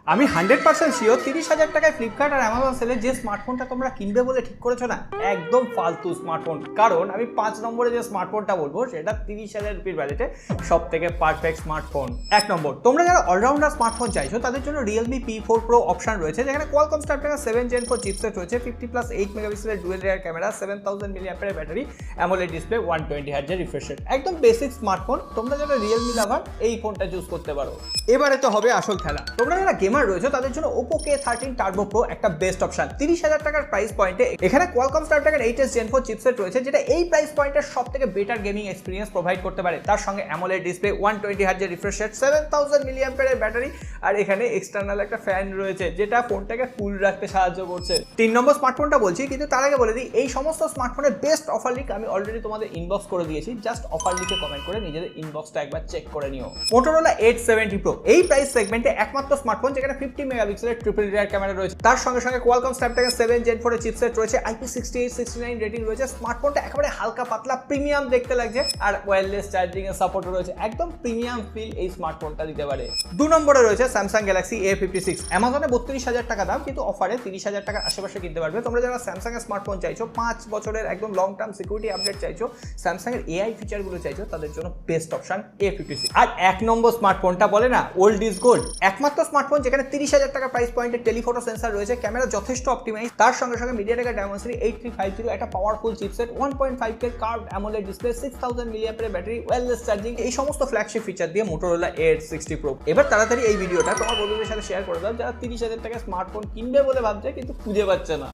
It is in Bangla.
আমি 100% শিওর 30,000 টাকায় ফ্লিপকার্ট আর অ্যামাজন সেলে যে স্মার্টফোনটা তোমরা কিনবে বলে ঠিক করেছো না, একদম ফালতু স্মার্টফোন। কারণ আমি 5 নম্বরে যে স্মার্টফোনটা বলবো সেটা 30,000 রুপির বাজেটে সব থেকে পারফেক্ট স্মার্টফোন। 1 নম্বর, তোমরা যারা অলরাউন্ডার স্মার্টফোন চাইছো তাদের জন্য Realme P4 Pro অপশন রয়েছে, যেখানে Qualcomm Snapdragon 7 Gen 4 চিপসেট রয়েছে, 50+8 মেগাপিক্সেলের dual rear camera, 7000 mAh battery, AMOLED display, 120 Hz refresh rate. একদম বেসিক স্মার্টফোন। তোমরা যারা Realme লাভার এই ফোনটা চুজ করতে পারো। এবারে তো হবে আসল খেলা। তোমরা যারা গেমার রয়েছে তাদের জন্য Oppo K13 Turbo Pro একটা বেস্ট অপশন। 30,000 টাকার প্রাইস পয়েন্টে এখানে Qualcomm Snapdragon 8s Gen 4 chipset রয়েছে, যেটা এই প্রাইস পয়েন্টের সবথেকে বেটার গেমিং এক্সপেরিয়েন্স প্রোভাইড করতে পারে। তার সঙ্গে AMOLED display, 120 Hz refresh rate, 7000 mAh battery, আর এখানে এক্সটার্নাল একটা ফ্যান রয়েছে যেটা ফোনটাকে কুল রাখতে সাহায্য করছে। 3 নম্বর স্মার্টফোনটা বলছি, কিন্তু তার আগে বলে দিই এই সমস্ত স্মার্টফোনের বেস্ট অফার লিঙ্ক আমি অলরেডি তোমাদের ইনবক্স করে দিয়েছি। জাস্ট অফার লিঙ্কে কমেন্ট করে নিজেদের ইনবক্সটা একবার চেক করে নিও। Motorola Edge 70 Pro এই প্রাইস সেগমেন্টে একমাত্র স্মার্টফোন যেখানে 50 মেগাপিক্সেলের ট্রিপল রিয়ার ক্যামেরা রয়েছে, তার সঙ্গে সঙ্গে Qualcomm Snapdragon 7 Gen 4 এর চিপসেট রয়েছে, IP68-69 রেটিং রয়েছে। স্মার্টফোনটা একেবারে হালকা পাতলা প্রিমিয়াম দেখতে লাগছে, আর ওয়্যারলেস চার্জিং এর সাপোর্ট রয়েছে। একদম প্রিমিয়াম ফিল এই স্মার্টফোনটা দিতে পারে। 2 নম্বরে রয়েছে Samsung Galaxy A56। অ্যামাজনে 32,000 টাকা দাম, কিন্তু অফারে 30,000 টাকার আশেপাশে কিনতে পারবে। তোমরা যারা স্যামসাং এর স্মার্টফোন চাইছো, 5 বছরের একদম লং টার্ম সিকিউরিটি আপডেট চাইছো, স্যামসাং এর AI ফিচারগুলো চাইছো, তাদের জন্য বেস্ট অপশন A56। আর 1 নম্বর স্মার্টফোনটা বলে না ওল্ড ইজ গোল্ড, একমাত্র স্মার্টফোন যেখানে 30,000 টাকা প্রাইস পয়েন্টে টেলিফটো সেন্সর রয়েছে, ক্যামেরা যথেষ্ট অপটিমাইজ, তার সঙ্গে সঙ্গে MediaTek Dimensity 8350 একটা powerful chipset, 1.5K curved AMOLED display, 6000 mAh battery, wireless charging, এই সমস্ত ফ্ল্যাগশিপ ফিচার দিয়ে Motorola Edge 60 Pro। এবার তাড়াতাড়ি এই ভিডিওটা তোমার বন্ধুদের সাথে শেয়ার করে দাও যারা 30,000 টাকা স্মার্টফোন কিনবে বলে ভাবছে কিন্তু খুঁজে পাচ্ছে না।